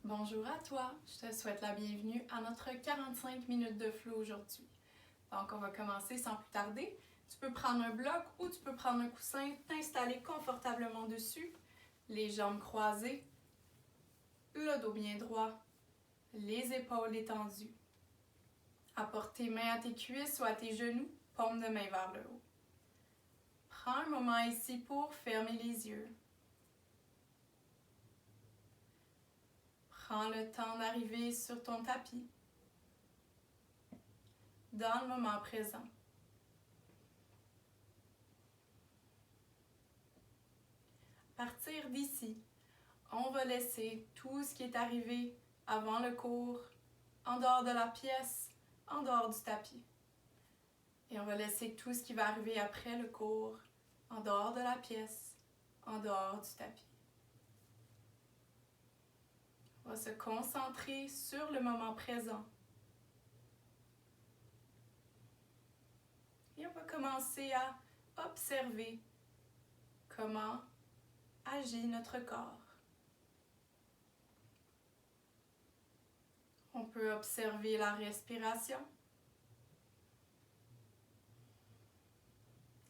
Bonjour à toi, je te souhaite la bienvenue à notre 45 minutes de flow aujourd'hui. Donc on va commencer sans plus tarder. Tu peux prendre un bloc ou tu peux prendre un coussin, t'installer confortablement dessus, les jambes croisées, le dos bien droit, les épaules étendues. Apporte tes mains à tes cuisses ou à tes genoux, paume de main vers le haut. Prends un moment ici pour fermer les yeux. Prends le temps d'arriver sur ton tapis, dans le moment présent. À partir d'ici, on va laisser tout ce qui est arrivé avant le cours, en dehors de la pièce, en dehors du tapis. Et on va laisser tout ce qui va arriver après le cours, en dehors de la pièce, en dehors du tapis. On va se concentrer sur le moment présent. Et on va commencer à observer comment agit notre corps. On peut observer la respiration.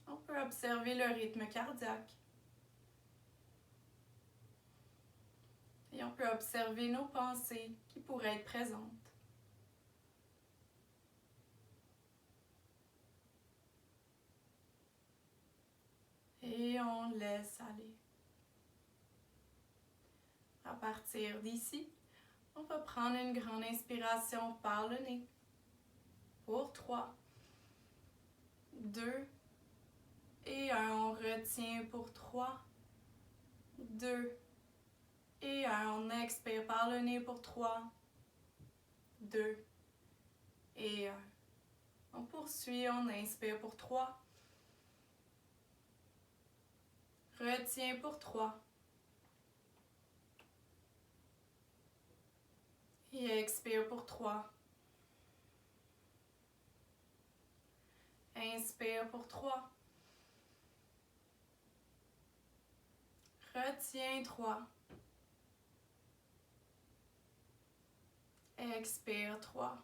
On peut observer le rythme cardiaque. Et on peut observer nos pensées qui pourraient être présentes. Et on laisse aller. À partir d'ici, on va prendre une grande inspiration par le nez. Pour 3, 2 et 1. On retient pour 3, 2 et 1. On expire par le nez pour 3, 2 et 1. On poursuit, on inspire pour 3. Retiens pour 3. Et expire pour 3. Inspire pour 3. Retiens 3. Expire 3.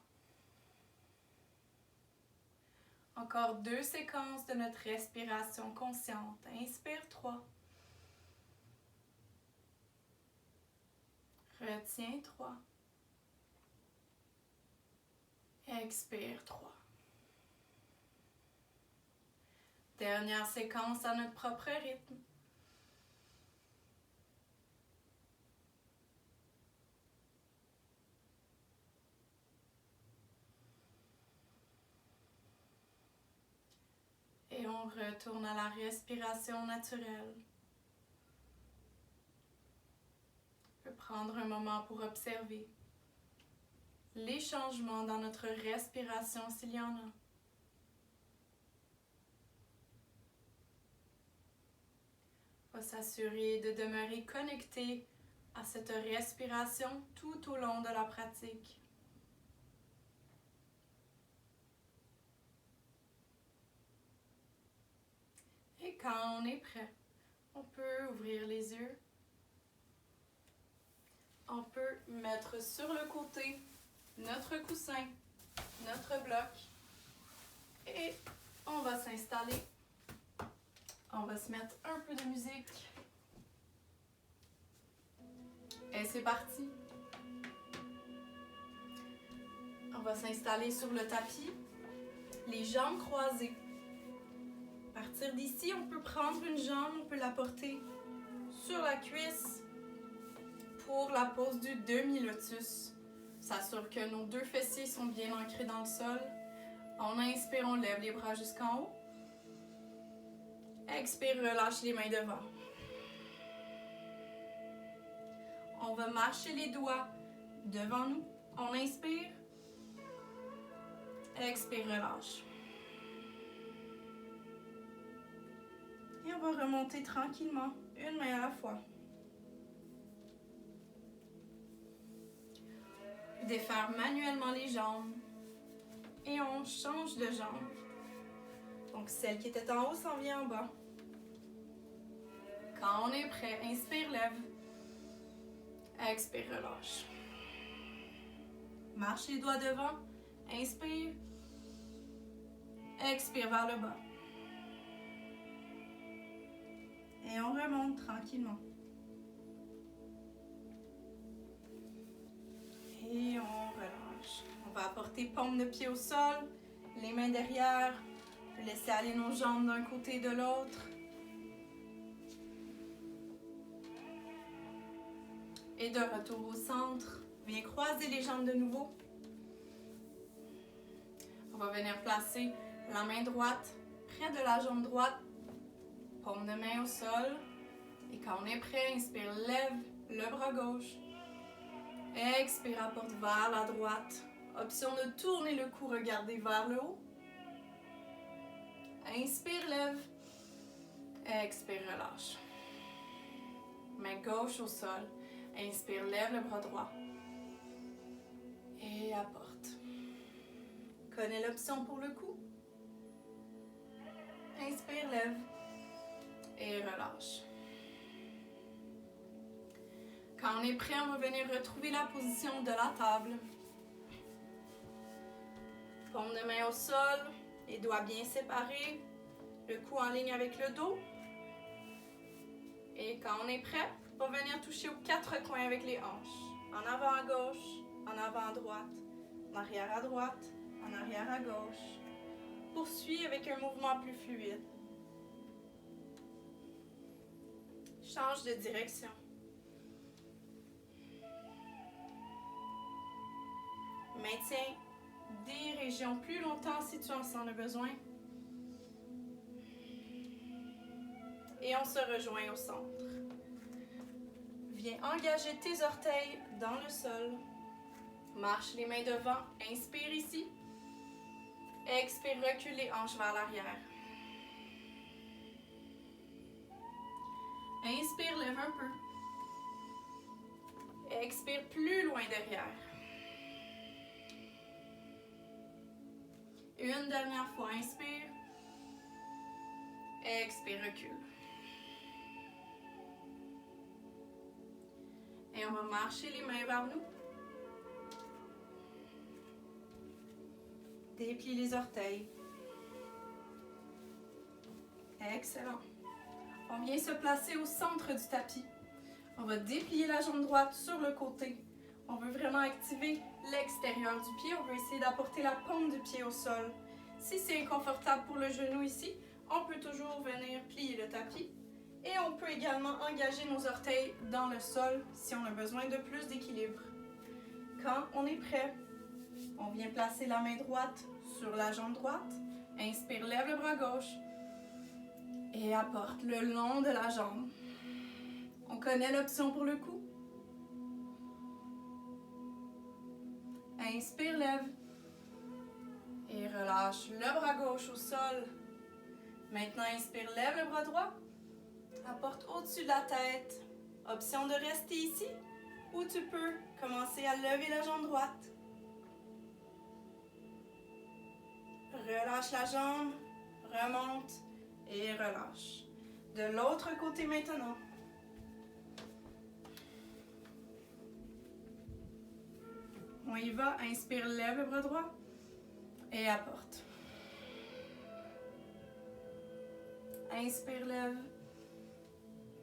Encore 2 séquences de notre respiration consciente. Inspire 3. Retiens 3. Expire 3. Dernière séquence à notre propre rythme. Et on retourne à la respiration naturelle. On peut prendre un moment pour observer les changements dans notre respiration s'il y en a. On va s'assurer de demeurer connecté à cette respiration tout au long de la pratique. Et quand on est prêt, on peut ouvrir les yeux. On peut mettre sur le côté notre coussin, notre bloc. Et on va s'installer. On va se mettre un peu de musique. Et c'est parti. On va s'installer sur le tapis, les jambes croisées. À partir d'ici, on peut prendre une jambe, on peut la porter sur la cuisse pour la pose du demi-lotus. S'assure que nos 2 fessiers sont bien ancrés dans le sol. On inspire, on lève les bras jusqu'en haut. Expire, relâche les mains devant. On va marcher les doigts devant nous. On inspire. Expire, relâche. Et on va remonter tranquillement, une main à la fois. Défaire manuellement les jambes. Et on change de jambe. Donc celle qui était en haut s'en vient en bas. Quand on est prêt, inspire, lève. Expire, relâche. Marche les doigts devant. Inspire. Expire vers le bas. Et on remonte tranquillement. Et on relâche. On va apporter paume de pied au sol, les mains derrière. On peut laisser aller nos jambes d'un côté et de l'autre. Et de retour au centre. Viens croiser les jambes de nouveau. On va venir placer la main droite près de la jambe droite. Paume de main au sol. Et quand on est prêt, inspire, lève le bras gauche. Expire, apporte vers la droite. Option de tourner le cou, regarder vers le haut. Inspire, lève. Expire, relâche. Main gauche au sol. Inspire, lève le bras droit. Et apporte. Connais l'option pour le cou. Inspire, lève. Et relâche. Quand on est prêt, on va venir retrouver la position de la table. Paume de main au sol, les doigts bien séparés, le cou en ligne avec le dos. Et quand on est prêt, on va venir toucher aux quatre coins avec les hanches. En avant à gauche, en avant à droite, en arrière à droite, en arrière à gauche. Poursuis avec un mouvement plus fluide. Change de direction. Maintiens des régions plus longtemps si tu en sens le besoin. Et on se rejoint au centre. Viens engager tes orteils dans le sol. Marche les mains devant. Inspire ici. Expire, recule les hanches vers l'arrière. Inspire, lève un peu. Expire plus loin derrière. Une dernière fois, inspire. Expire, recule. Et on va marcher les mains vers nous. Déplie les orteils. Excellent. On vient se placer au centre du tapis. On va déplier la jambe droite sur le côté. On veut vraiment activer l'extérieur du pied. On veut essayer d'apporter la paume du pied au sol. Si c'est inconfortable pour le genou ici, on peut toujours venir plier le tapis. Et on peut également engager nos orteils dans le sol si on a besoin de plus d'équilibre. Quand on est prêt, on vient placer la main droite sur la jambe droite. Inspire, lève le bras gauche. Et apporte le long de la jambe. On connaît l'option pour le cou. Inspire, lève. Et relâche le bras gauche au sol. Maintenant, inspire, lève le bras droit. Apporte au-dessus de la tête. Option de rester ici. Ou tu peux commencer à lever la jambe droite. Relâche la jambe. Remonte. Et relâche. De l'autre côté maintenant. On y va. Inspire, lève le bras droit. Et apporte. Inspire, lève.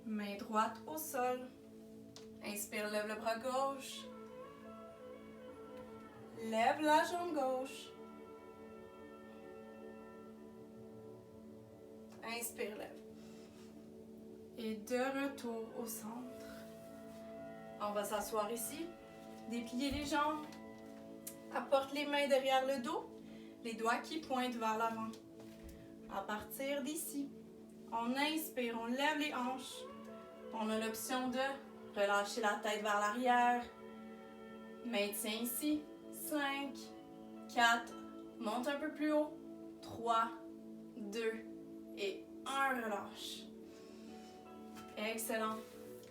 Main droite au sol. Inspire, lève le bras gauche. Lève la jambe gauche. Inspire, lève. Et de retour au centre. On va s'asseoir ici. Déplier les jambes. Apporte les mains derrière le dos. Les doigts qui pointent vers l'avant. À partir d'ici, on inspire, on lève les hanches. On a l'option de relâcher la tête vers l'arrière. Maintien ici. 5, 4, monte un peu plus haut. 3, 2 et 1, relâche. Excellent.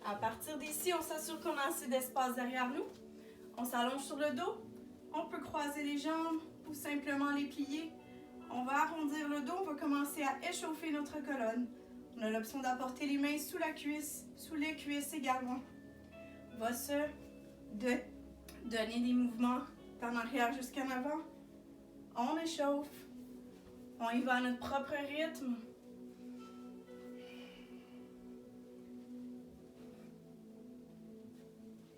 À partir d'ici, on s'assure qu'on a assez d'espace derrière nous. On s'allonge sur le dos. On peut croiser les jambes ou simplement les plier. On va arrondir le dos. On va commencer à échauffer notre colonne. On a l'option d'apporter les mains sous la cuisse, sous les cuisses également. On va se de donner des mouvements d'en arrière jusqu'en avant. On échauffe. On y va à notre propre rythme.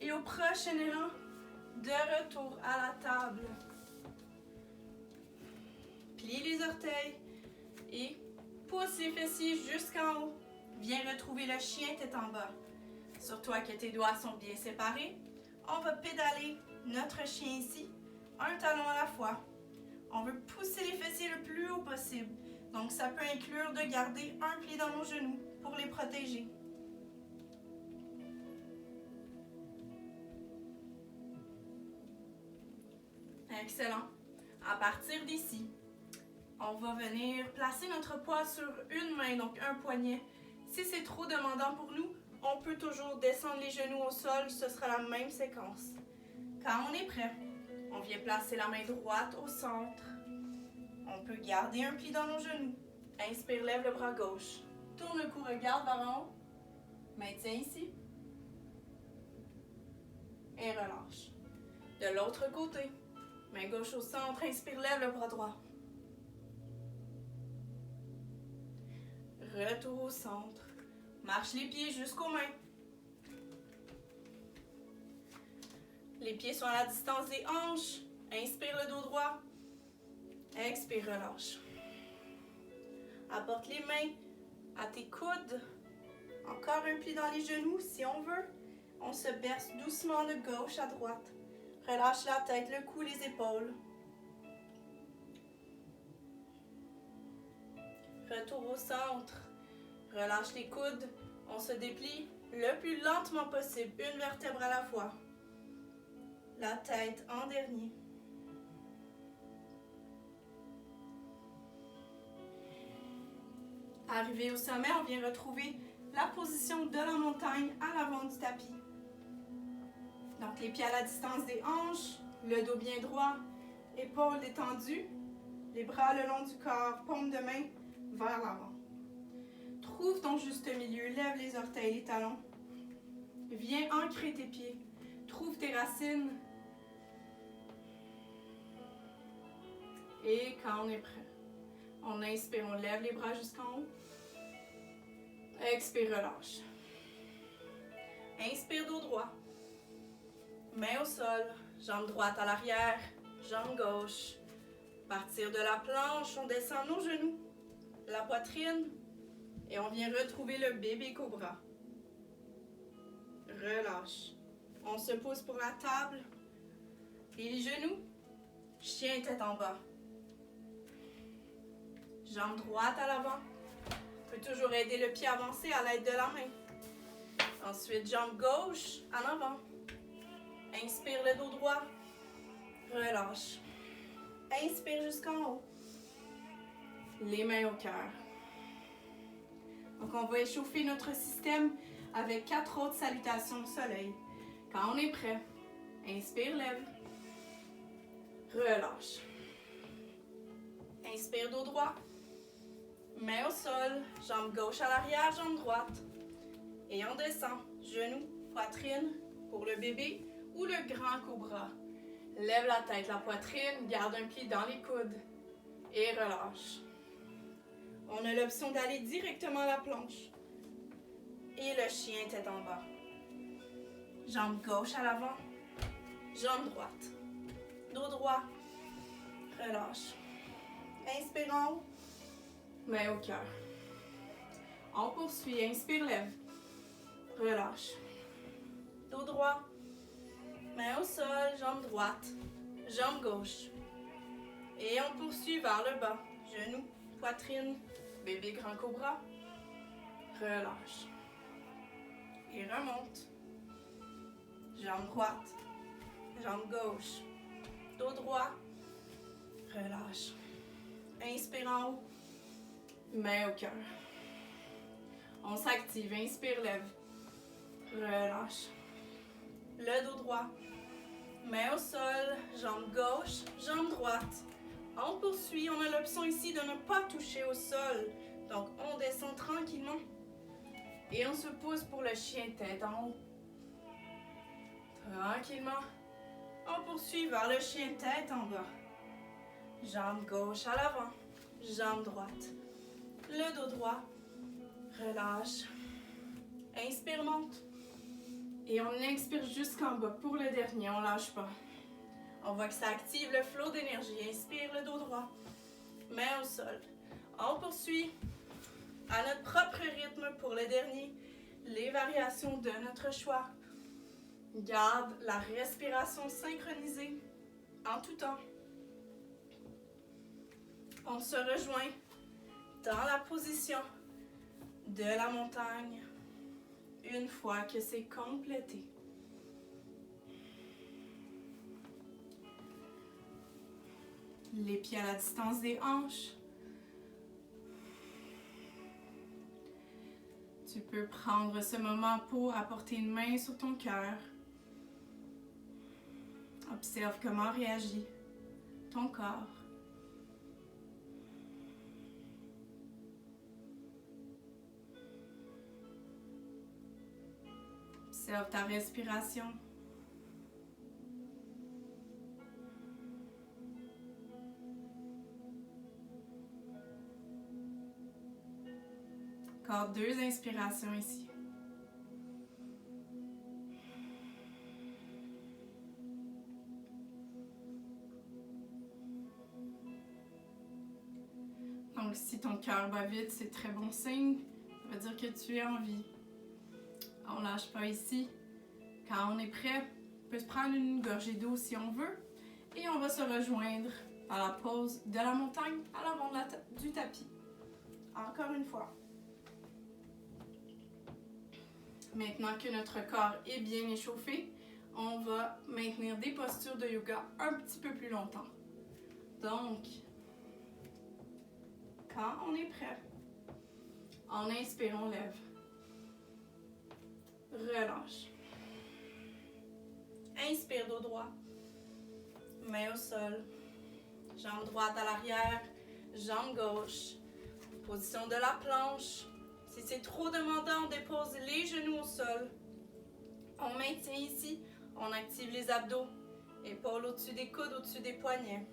Et au prochain élan, de retour à la table. Plie les orteils et pousse les fessiers jusqu'en haut. Viens retrouver le chien tête en bas. Assure-toi que tes doigts sont bien séparés. On va pédaler notre chien ici, un talon à la fois. On veut pousser les fessiers le plus haut possible. Donc ça peut inclure de garder un pied dans nos genoux pour les protéger. Excellent. À partir d'ici, on va venir placer notre poids sur une main, donc un poignet. Si c'est trop demandant pour nous, on peut toujours descendre les genoux au sol, ce sera la même séquence. Quand on est prêt, on vient placer la main droite au centre. On peut garder un pli dans nos genoux. Inspire, lève le bras gauche. Tourne le cou, regarde vers en haut. Maintiens ici. Et relâche. De l'autre côté, main gauche au centre, inspire, lève le bras droit. Retour au centre. Marche les pieds jusqu'aux mains. Les pieds sont à la distance des hanches. Inspire le dos droit. Expire, relâche. Apporte les mains à tes coudes. Encore un pli dans les genoux si on veut. On se berce doucement de gauche à droite. Relâche la tête, le cou, les épaules. Retour au centre. Relâche les coudes. On se déplie le plus lentement possible, une vertèbre à la fois. La tête en dernier. Arrivé au sommet, on vient retrouver la position de la montagne à l'avant du tapis. Donc les pieds à la distance des hanches, le dos bien droit, épaules détendues, les bras le long du corps, paume de main vers l'avant. Trouve ton juste milieu, lève les orteils, les talons. Viens ancrer tes pieds. Trouve tes racines. Et quand on est prêt, on inspire, on lève les bras jusqu'en haut. Expire, relâche. Inspire, dos droit. Main au sol, jambe droite à l'arrière, jambe gauche. Partir de la planche, on descend nos genoux, la poitrine. Et on vient retrouver le bébé cobra. Relâche. On se pose pour la table. Et les genoux. Chien tête en bas. Jambe droite à l'avant. On peut toujours aider le pied à avancer à l'aide de la main. Ensuite, jambe gauche en avant. Inspire le dos droit. Relâche. Inspire jusqu'en haut. Les mains au cœur. Donc, on va échauffer notre système avec 4 autres salutations au soleil. Quand on est prêt, inspire, lève. Relâche. Inspire, dos droit. Main au sol, jambe gauche à l'arrière, jambe droite. Et on descend, genoux, poitrine pour le bébé ou le grand cobra. Lève la tête, la poitrine, garde un pied dans les coudes. Et relâche. On a l'option d'aller directement à la planche. Et le chien tête en bas. Jambe gauche à l'avant. Jambe droite. Dos droit. Relâche. Inspire en haut. Main au cœur. On poursuit. Inspire, lève. Relâche. Dos droit. Main au sol. Jambe droite. Jambe gauche. Et on poursuit vers le bas. Genoux. Poitrine, bébé grand cobra, relâche. Et remonte. Jambe droite, jambe gauche, dos droit, relâche. Inspire en haut, main au cœur. On s'active, inspire, lève, relâche. Le dos droit, main au sol, jambe gauche, jambe droite. On poursuit, on a l'option ici de ne pas toucher au sol. Donc, on descend tranquillement. Et on se pose pour le chien tête en haut. Tranquillement, on poursuit vers le chien tête en bas. Jambe gauche à l'avant, jambe droite. Le dos droit, relâche. Inspire, monte. Et on expire jusqu'en bas pour le dernier, on lâche pas. On voit que ça active le flot d'énergie. Inspire le dos droit, main au sol. On poursuit à notre propre rythme pour le dernier. Les variations de notre choix. Garde la respiration synchronisée en tout temps. On se rejoint dans la position de la montagne une fois que c'est complété. Les pieds à la distance des hanches. Tu peux prendre ce moment pour apporter une main sur ton cœur. Observe comment réagit ton corps. Observe ta respiration. Encore 2 inspirations ici. Donc, si ton cœur bat vite, c'est très bon signe. Ça veut dire que tu es en vie. On lâche pas ici. Quand on est prêt, on peut se prendre une gorgée d'eau si on veut. Et on va se rejoindre à la pose de la montagne à l'avant du tapis. Encore une fois. Maintenant que notre corps est bien échauffé, on va maintenir des postures de yoga un petit peu plus longtemps. Donc, quand on est prêt, on inspire, on lève. Relâche. Inspire, dos droit. Main au sol. Jambe droite à l'arrière. Jambe gauche. Position de la planche. Si c'est trop demandant, on dépose les genoux au sol. On maintient ici. On active les abdos. Épaules au-dessus des coudes, au-dessus des poignets.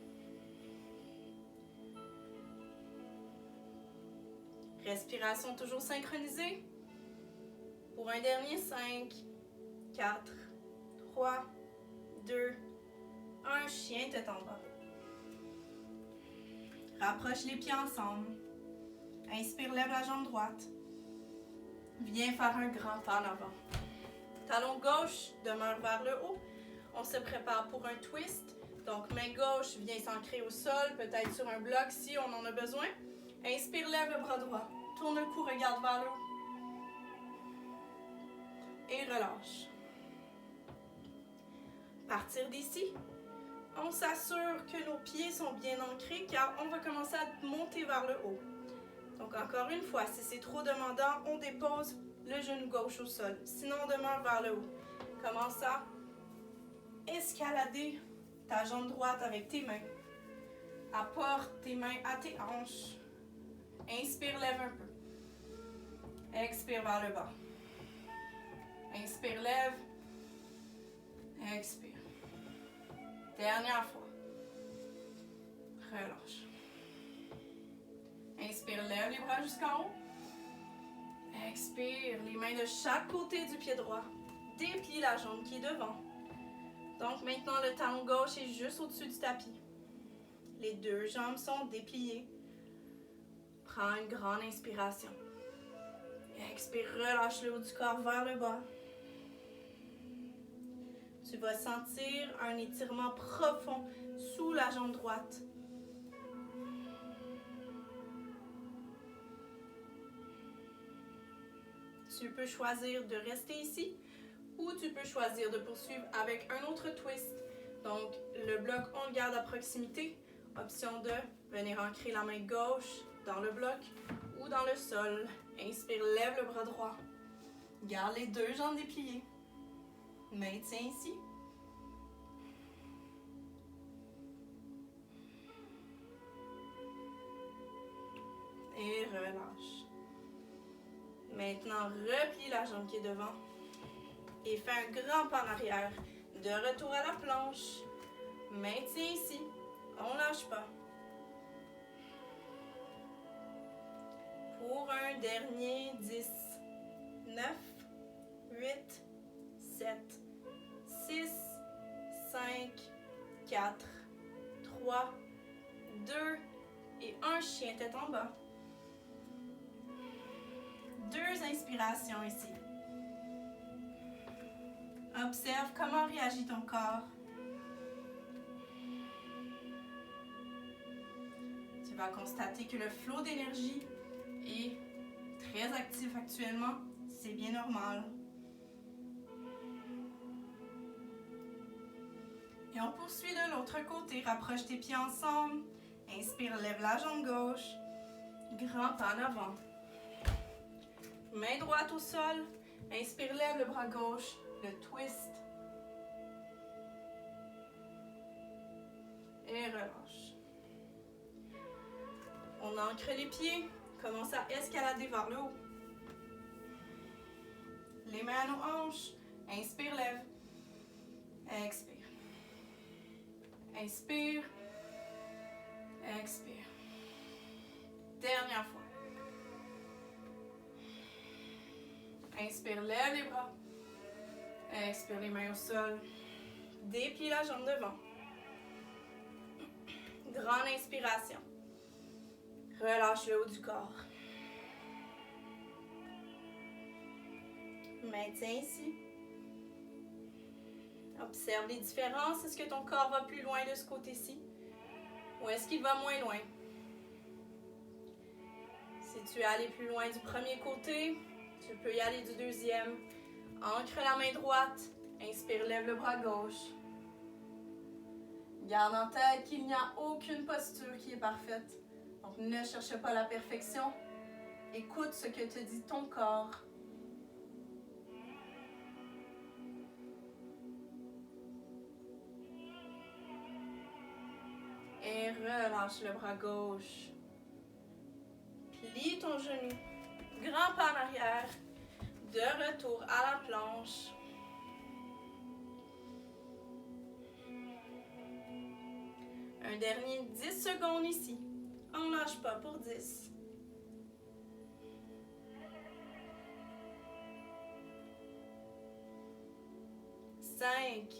Respiration toujours synchronisée. Pour un dernier, 5, 4, 3, 2, 1. Chien tête en bas. Rapproche les pieds ensemble. Inspire, lève la jambe droite. Viens faire un grand pas en avant. Talon gauche demeure vers le haut. On se prépare pour un twist. Donc, main gauche vient s'ancrer au sol, peut-être sur un bloc si on en a besoin. Inspire, lève le bras droit. Tourne le cou, regarde vers le haut. Et relâche. Partir d'ici, on s'assure que nos pieds sont bien ancrés car on va commencer à monter vers le haut. Donc encore une fois, si c'est trop demandant, on dépose le genou gauche au sol. Sinon, on demeure vers le haut. Commence à escalader ta jambe droite avec tes mains. Apporte tes mains à tes hanches. Inspire, lève un peu. Expire vers le bas. Inspire, lève. Expire. Dernière fois. Relâche. Inspire, lève les bras jusqu'en haut. Expire, les mains de chaque côté du pied droit. Déplie la jambe qui est devant. Donc maintenant, le talon gauche est juste au-dessus du tapis. Les 2 jambes sont dépliées. Prends une grande inspiration. Expire, relâche le haut du corps vers le bas. Tu vas sentir un étirement profond sous la jambe droite. Tu peux choisir de rester ici ou tu peux choisir de poursuivre avec un autre twist. Donc, le bloc, on le garde à proximité. Option de venir ancrer la main gauche dans le bloc ou dans le sol. Inspire, lève le bras droit. Garde les 2 jambes dépliées. Maintiens ici. Et relâche. Maintenant, replie la jambe qui est devant et fais un grand pas en arrière. De retour à la planche. Maintien ici. On ne lâche pas. Pour un dernier 10, 9, 8, 7, 6, 5, 4, 3, 2 et 1. Chien tête en bas. 2 inspirations ici. Observe comment réagit ton corps. Tu vas constater que le flot d'énergie est très actif actuellement. C'est bien normal. Et on poursuit de l'autre côté. Rapproche tes pieds ensemble. Inspire, lève la jambe gauche. Grand pas en avant. Main droite au sol. Inspire, lève le bras gauche. Le twist. Et relâche. On ancre les pieds. Commence à escalader vers le haut. Les mains à nos hanches. Inspire, lève. Expire. Inspire. Expire. Dernière fois. Inspire, lève les bras. Expire, les mains au sol. Déplie la jambe devant. Grande inspiration. Relâche le haut du corps. Maintiens ici. Observe les différences. Est-ce que ton corps va plus loin de ce côté-ci? Ou est-ce qu'il va moins loin? Si tu es allé plus loin du premier côté, tu peux y aller du deuxième. Ancre la main droite. Inspire, lève le bras gauche. Garde en tête qu'il n'y a aucune posture qui est parfaite. Donc, ne cherche pas la perfection. Écoute ce que te dit ton corps. Et relâche le bras gauche. Plie ton genou. Grand pas en arrière. De retour à la planche. Un dernier 10 secondes ici. On ne lâche pas pour 10. 5.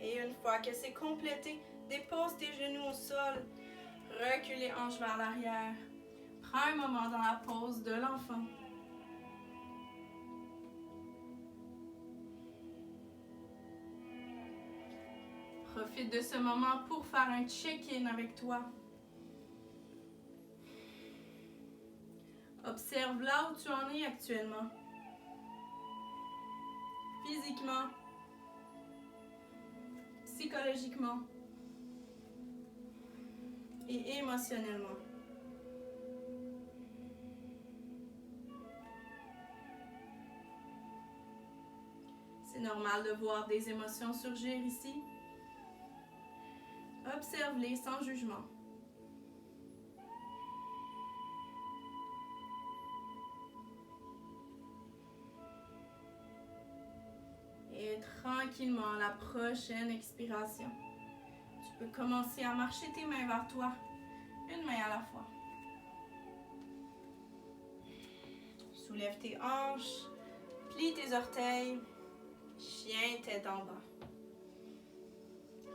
Et une fois que c'est complété, dépose tes genoux au sol. Recule les hanches vers l'arrière. Prends un moment dans la pose de l'enfant. Profite de ce moment pour faire un check-in avec toi. Observe là où tu en es actuellement. Physiquement, psychologiquement et émotionnellement. C'est normal de voir des émotions surgir ici. Observe-les sans jugement. Et tranquillement, à la prochaine expiration, tu peux commencer à marcher tes mains vers toi, une main à la fois. Soulève tes hanches, plie tes orteils, chien tête en bas.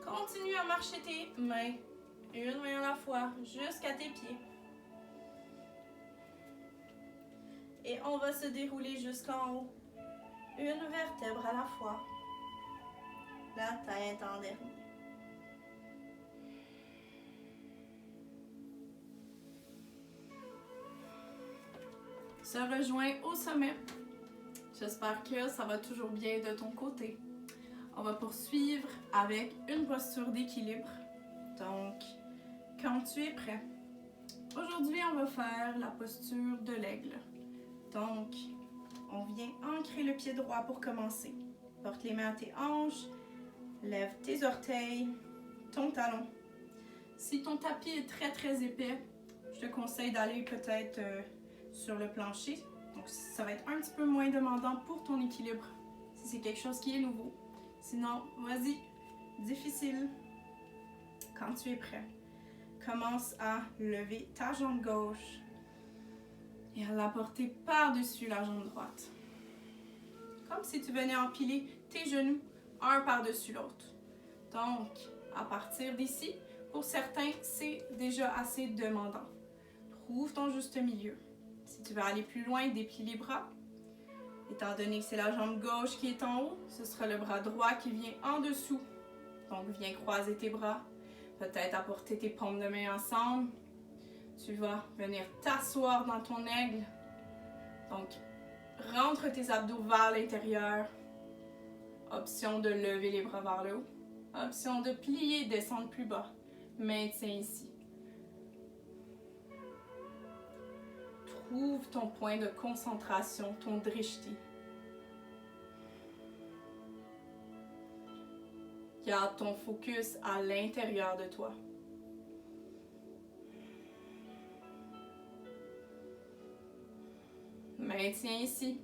Continue à marcher tes mains, une main à la fois, jusqu'à tes pieds. Et on va se dérouler jusqu'en haut, une vertèbre à la fois. La tête en dernier. Se rejoint au sommet. J'espère que ça va toujours bien de ton côté. On va poursuivre avec une posture d'équilibre. Donc, quand tu es prêt. Aujourd'hui, on va faire la posture de l'aigle. Donc, on vient ancrer le pied droit pour commencer. Porte les mains à tes hanches. Lève tes orteils, ton talon. Si ton tapis est très épais, je te conseille d'aller peut-être sur le plancher. Donc, ça va être un petit peu moins demandant pour ton équilibre si c'est quelque chose qui est nouveau. Sinon, vas-y, difficile. Quand tu es prêt, commence à lever ta jambe gauche et à la porter par-dessus la jambe droite. Comme si tu venais empiler tes genoux un par-dessus l'autre. Donc, à partir d'ici, pour certains, c'est déjà assez demandant. Trouve ton juste milieu. Si tu veux aller plus loin, déplie les bras. Étant donné que c'est la jambe gauche qui est en haut, ce sera le bras droit qui vient en dessous. Donc, viens croiser tes bras. Peut-être apporter tes paumes de main ensemble. Tu vas venir t'asseoir dans ton aigle. Donc, rentre tes abdos vers l'intérieur. Option de lever les bras vers le haut. Option de plier, descendre plus bas. Maintiens ici. Trouve ton point de concentration, ton drishti. Garde ton focus à l'intérieur de toi. Maintiens ici.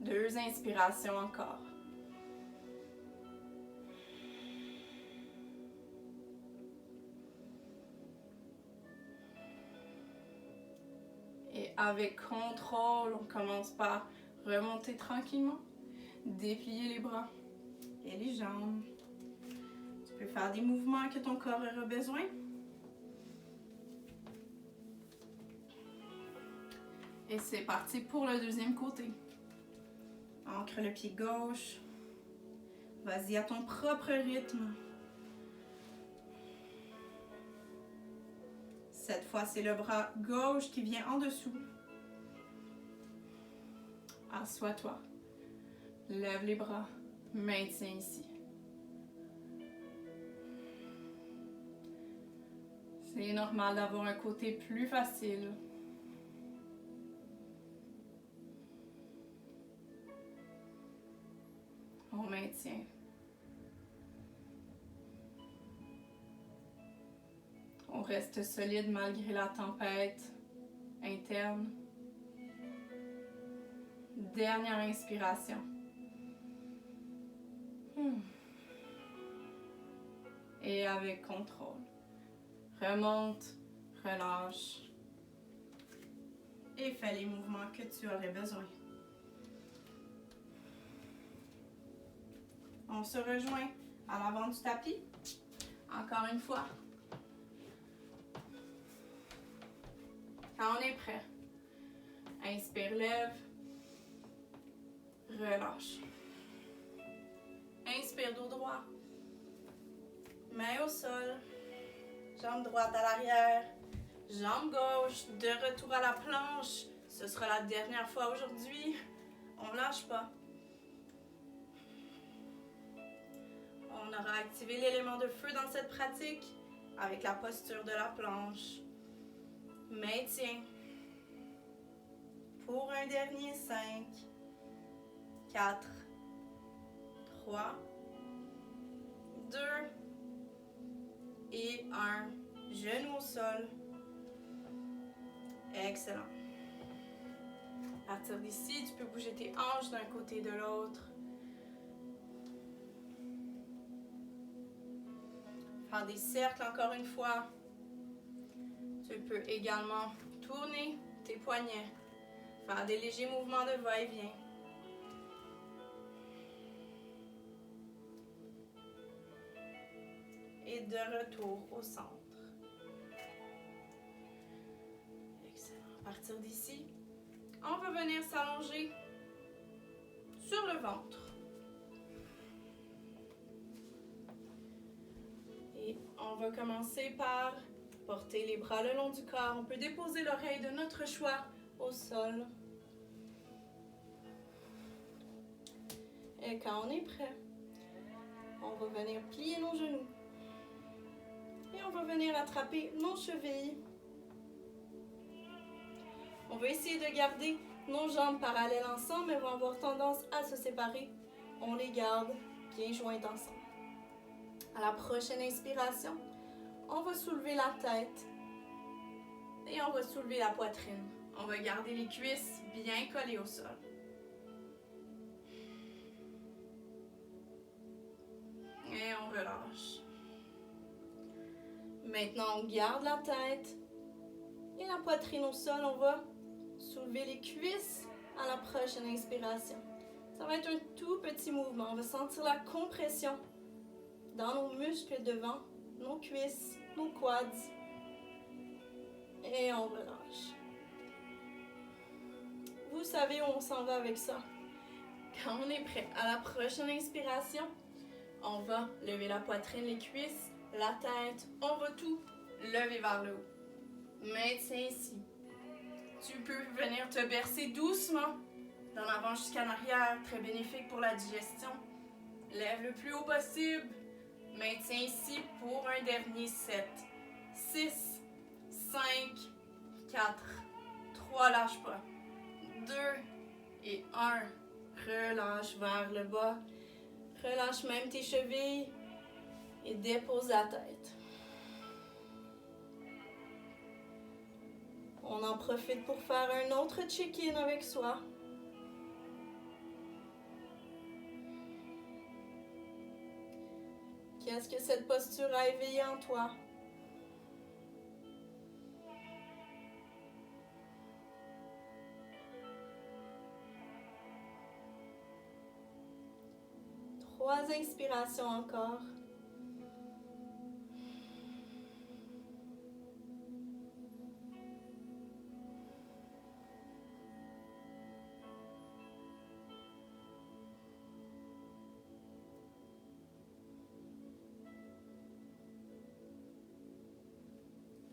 2 inspirations encore. Et avec contrôle, on commence par remonter tranquillement, déplier les bras et les jambes. Tu peux faire des mouvements que ton corps aura besoin. Et c'est parti pour le deuxième côté. Ancre le pied gauche. Vas-y à ton propre rythme. Cette fois, c'est le bras gauche qui vient en dessous. Assois-toi. Lève les bras. Maintiens ici. C'est normal d'avoir un côté plus facile. On maintient. On reste solide malgré la tempête interne. Dernière inspiration. Et avec contrôle. Remonte, relâche. Et fais les mouvements que tu aurais besoin. On se rejoint à l'avant du tapis. Encore une fois. Quand on est prêt, inspire, lève, relâche. Inspire, dos droit, main au sol, jambe droite à l'arrière, jambe gauche, de retour à la planche. Ce sera la dernière fois aujourd'hui. On ne lâche pas. On aura activé l'élément de feu dans cette pratique avec la posture de la planche. Maintiens. Pour un dernier 5, 4, 3, 2 et 1. Genou au sol. Excellent. À partir d'ici, tu peux bouger tes hanches d'un côté et de l'autre. Faire des cercles encore une fois. Tu peux également tourner tes poignets. Faire des légers mouvements de va-et-vient. Et de retour au centre. Excellent. À partir d'ici, on va venir s'allonger sur le ventre. Et on va commencer par porter les bras le long du corps. On peut déposer l'oreille de notre choix au sol. Et quand on est prêt, on va venir plier nos genoux. Et on va venir attraper nos chevilles. On va essayer de garder nos jambes parallèles ensemble, mais vont avoir tendance à se séparer. On les garde bien jointes ensemble. À la prochaine inspiration, on va soulever la tête on va soulever la poitrine. On va garder les cuisses bien collées au sol. Et on relâche. Maintenant, on garde la tête et la poitrine au sol. On va soulever les cuisses à la prochaine inspiration. Ça va être un tout petit mouvement. On va sentir la compression dans nos muscles devant, nos cuisses, nos quads. Et on relâche. Vous savez où on s'en va avec ça. Quand on est prêt à la prochaine inspiration, on va lever la poitrine, les cuisses, la tête. On va tout lever vers le haut. Maintiens ici. Tu peux venir te bercer doucement d'en avant jusqu'en arrière. Très bénéfique pour la digestion. Lève le plus haut possible. Maintiens ici pour un dernier 7. 6, 5, 4, 3, lâche pas. 2 et 1. Relâche vers le bas. Relâche même tes chevilles et dépose la tête. On en profite pour faire un autre check-in avec soi. Qu'est-ce que cette posture a éveillé en toi? Trois inspirations encore.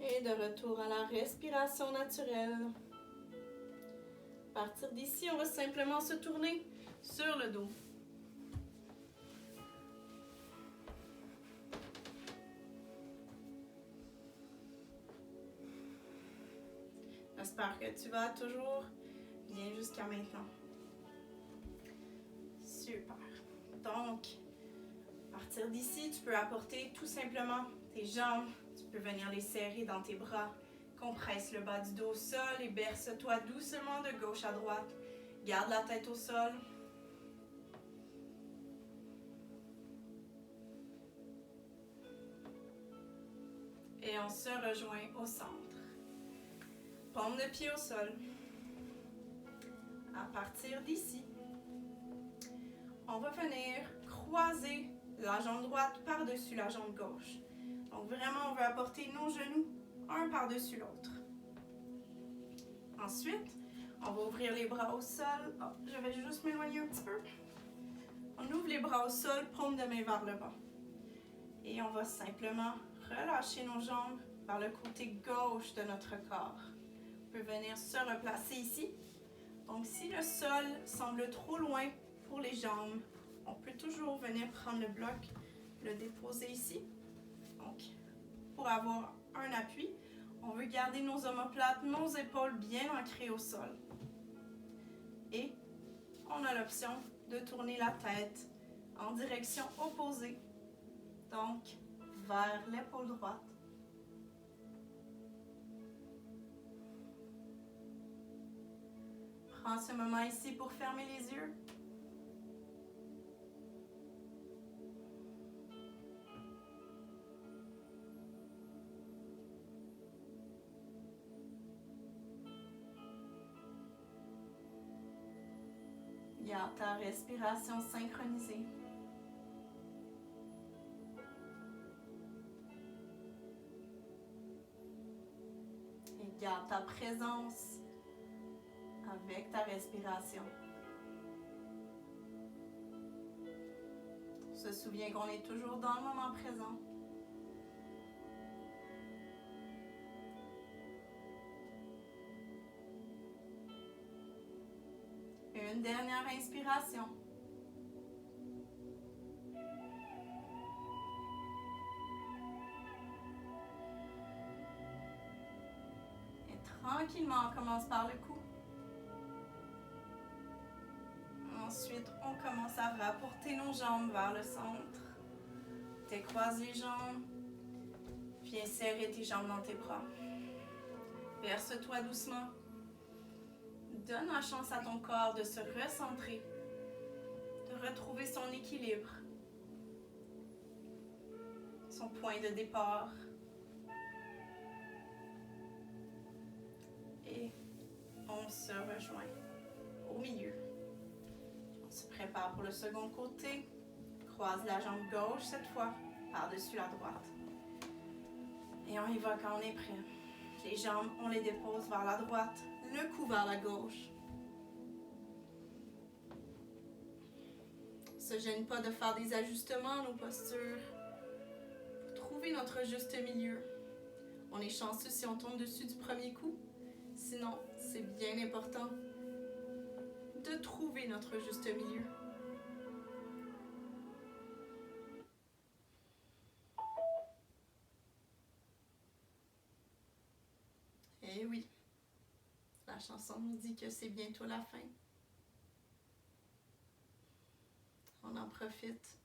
Et de retour à la respiration naturelle. À partir d'ici, on va simplement se tourner sur le dos. J'espère que tu vas toujours bien jusqu'à maintenant. Super. Donc, à partir d'ici, tu peux apporter tout simplement tes jambes. Tu peux venir les serrer dans tes bras. Compresse le bas du dos au sol et berce-toi doucement de gauche à droite. Garde la tête au sol. Et on se rejoint au centre. Paume de pied au sol. À partir d'ici, on va venir croiser la jambe droite par-dessus la jambe gauche. Donc vraiment, on veut apporter nos genoux un par-dessus l'autre. Ensuite, on va ouvrir les bras au sol. Oh, je vais juste m'éloigner un petit peu. On ouvre les bras au sol, paume de main vers le bas. Et on va simplement relâcher nos jambes vers le côté gauche de notre corps. On peut venir se replacer ici. Donc si le sol semble trop loin pour les jambes, on peut toujours venir prendre le bloc, le déposer ici. Donc, pour avoir un appui, on veut garder nos omoplates, nos épaules bien ancrées au sol. Et on a l'option de tourner la tête en direction opposée, donc vers l'épaule droite. Prends ce moment ici pour fermer les yeux. Garde ta respiration synchronisée. Et garde ta présence avec ta respiration. On se souvient qu'on est toujours dans le moment présent. Une dernière inspiration. Et tranquillement, on commence par le cou. Ensuite, on commence à rapporter nos jambes vers le centre. Décroise les jambes. Viens serrer tes jambes dans tes bras. Berce-toi doucement. Donne la chance à ton corps de se recentrer, de retrouver son équilibre, son point de départ. Et on se rejoint au milieu. On se prépare pour le second côté. Croise la jambe gauche cette fois, par-dessus la droite. Et on y va quand on est prêt. Les jambes, on les dépose vers la droite, le cou vers la gauche. On ne se gêne pas de faire des ajustements à nos postures pour trouver notre juste milieu. On est chanceux si on tombe dessus du premier coup. Sinon, c'est bien important de trouver notre juste milieu. Et oui, la chanson nous dit que c'est bientôt la fin. On en profite.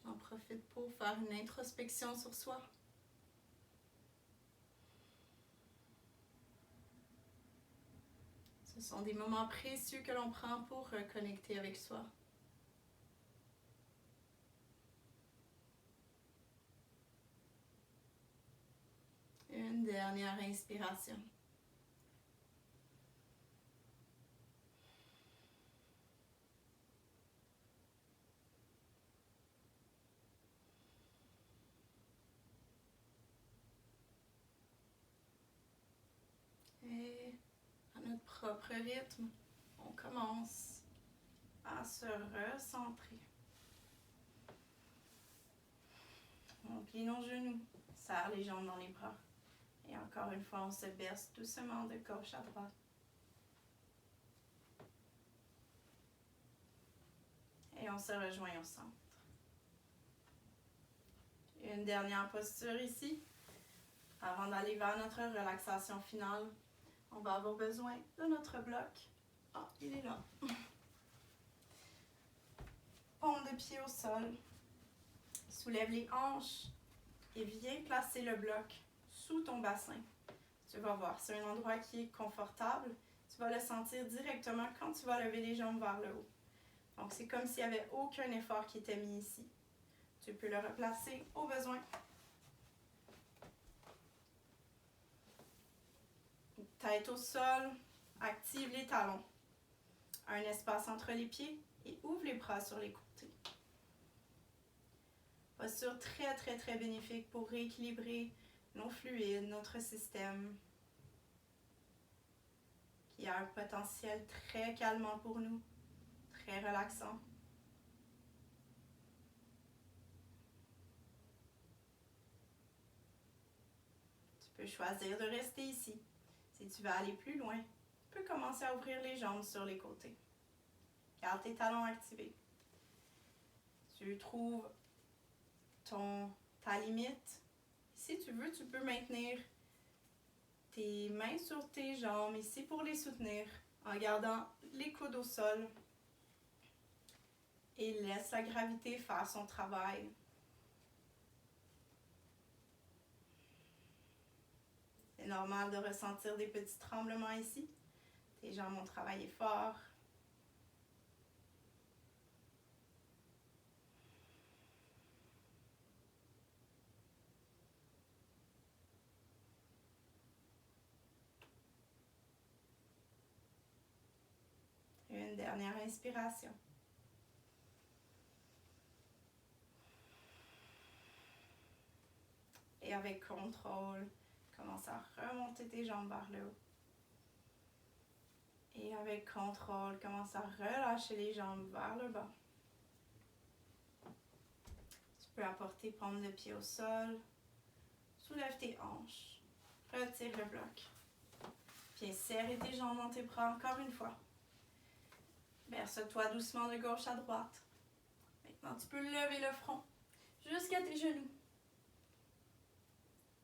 On en profite pour faire une introspection sur soi. Ce sont des moments précieux que l'on prend pour reconnecter avec soi. Une dernière inspiration. Et à notre propre rythme, on commence à se recentrer. On plie nos genoux, serre les jambes dans les bras. Et encore une fois, on se berce doucement de gauche à droite. Et on se rejoint au centre. Une dernière posture ici. Avant d'aller vers notre relaxation finale, on va avoir besoin de notre bloc. Ah, il est là. Paume de pied au sol. Soulève les hanches et viens placer le bloc sous ton bassin. Tu vas voir, c'est un endroit qui est confortable. Tu vas le sentir directement quand tu vas lever les jambes vers le haut. Donc, c'est comme s'il n'y avait aucun effort qui était mis ici. Tu peux le replacer au besoin. Tête au sol, active les talons. Un espace entre les pieds et ouvre les bras sur les côtés. Posture très, très, très bénéfique pour rééquilibrer nos fluides, notre système, qui a un potentiel très calmant pour nous, très relaxant. Tu peux choisir de rester ici. Si tu veux aller plus loin, tu peux commencer à ouvrir les jambes sur les côtés. Garde tes talons activés. Tu trouves ta limite. Si tu veux, tu peux maintenir tes mains sur tes jambes ici pour les soutenir en gardant les coudes au sol. Et laisse la gravité faire son travail. C'est normal de ressentir des petits tremblements ici. Tes jambes ont travaillé fort. Une dernière inspiration. Et avec contrôle, commence à remonter tes jambes vers le haut. Et avec contrôle, commence à relâcher les jambes vers le bas. Tu peux apporter paume de pied au sol. Soulève tes hanches. Retire le bloc. Viens serrer tes jambes dans tes bras encore une fois. Berce-toi doucement de gauche à droite. Maintenant, tu peux lever le front jusqu'à tes genoux.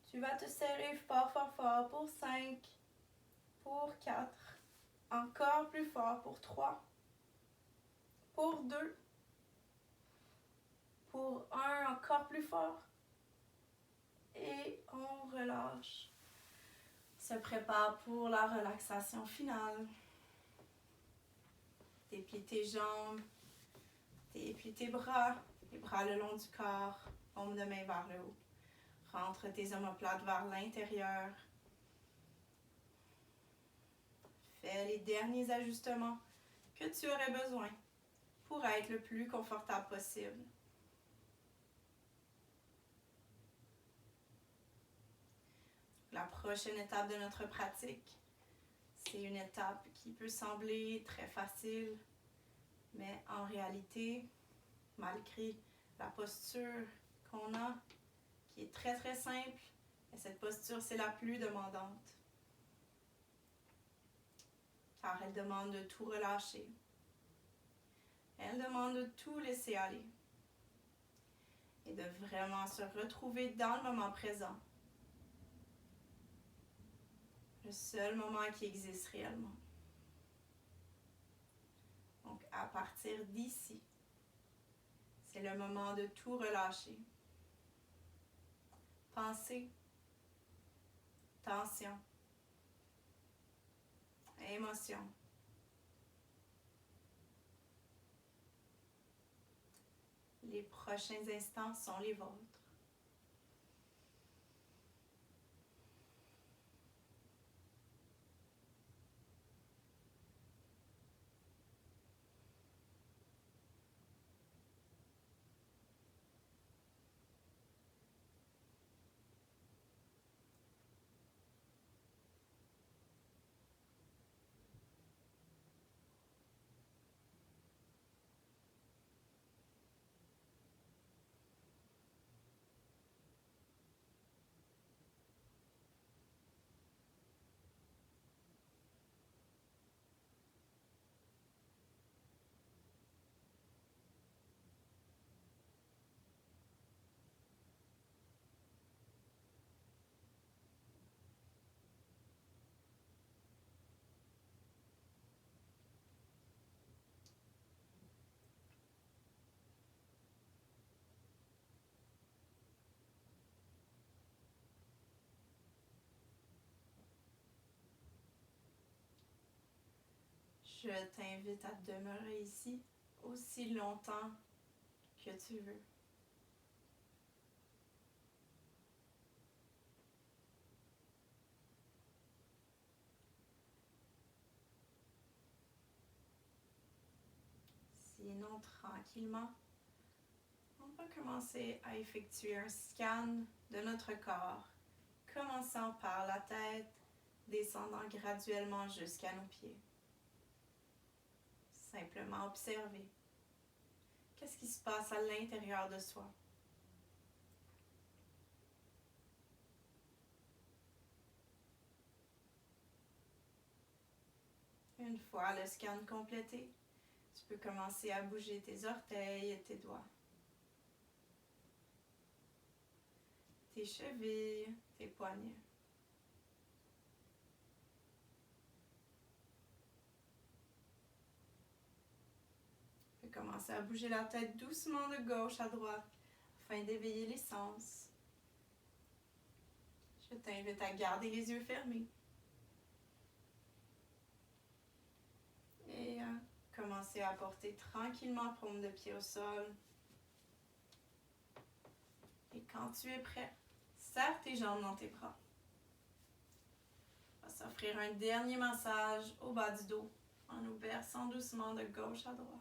Tu vas te serrer fort, fort, fort pour 5, pour 4, encore plus fort pour 3, pour 2, Pour un encore plus fort. Et on relâche. Se prépare pour la relaxation finale. Déplie tes jambes, déplie tes bras, les bras le long du corps, paume de main vers le haut. Rentre tes omoplates vers l'intérieur. Fais les derniers ajustements que tu aurais besoin pour être le plus confortable possible. La prochaine étape de notre pratique, c'est une étape qui peut sembler très facile, mais en réalité, malgré la posture qu'on a, qui est très très simple, cette posture c'est la plus demandante. Car elle demande de tout relâcher. Elle demande de tout laisser aller. Et de vraiment se retrouver dans le moment présent. Le seul moment qui existe réellement. Donc à partir d'ici, c'est le moment de tout relâcher. Pensée, tension, émotion. Les prochains instants sont les vôtres. Je t'invite à demeurer ici aussi longtemps que tu veux. Sinon, tranquillement, on va commencer à effectuer un scan de notre corps, commençant par la tête, descendant graduellement jusqu'à nos pieds. Simplement observer. Qu'est-ce qui se passe à l'intérieur de soi? Une fois le scan complété, tu peux commencer à bouger tes orteils et tes doigts. Tes chevilles, tes poignets. Tu peux commencer à bouger la tête doucement de gauche à droite afin d'éveiller les sens. Je t'invite à garder les yeux fermés. Et à commencer à porter tranquillement paume de pied au sol. Et quand tu es prêt, serre tes jambes dans tes bras. On va s'offrir un dernier massage au bas du dos en nous berçant doucement de gauche à droite.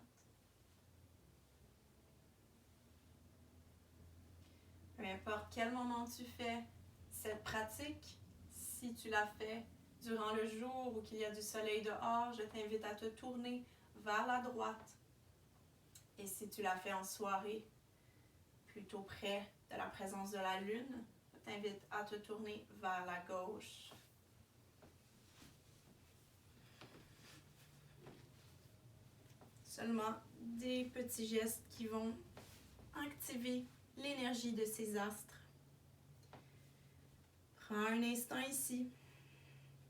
Peu importe quel moment tu fais cette pratique, si tu la fais durant le jour ou qu'il y a du soleil dehors, je t'invite à te tourner vers la droite. Et si tu la fais en soirée, plutôt près de la présence de la lune, je t'invite à te tourner vers la gauche. Seulement des petits gestes qui vont activer l'énergie de ces astres. Prends un instant ici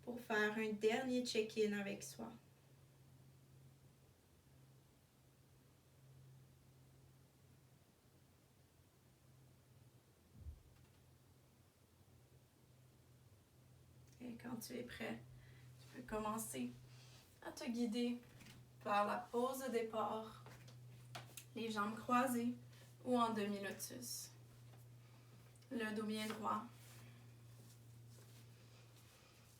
pour faire un dernier check-in avec soi. quand tu es prêt, tu peux commencer à te guider vers la pose de départ, les jambes croisées ou en demi-lotus. Le dos bien droit.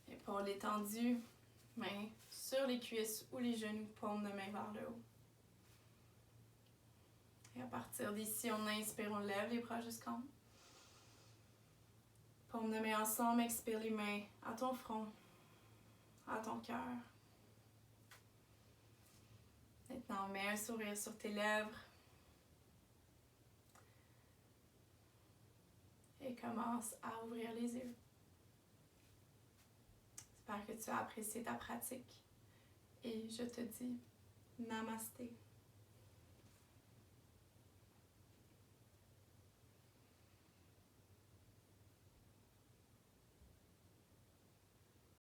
Épaules étendues, mains sur les cuisses ou les genoux, paume de main vers le haut. Et à partir d'ici, on inspire, on lève les bras jusqu'en haut. Paume de main ensemble, expire les mains à ton front, à ton cœur. Maintenant, mets un sourire sur tes lèvres. Et commence à ouvrir les yeux. J'espère que tu as apprécié ta pratique. Et je te dis Namasté.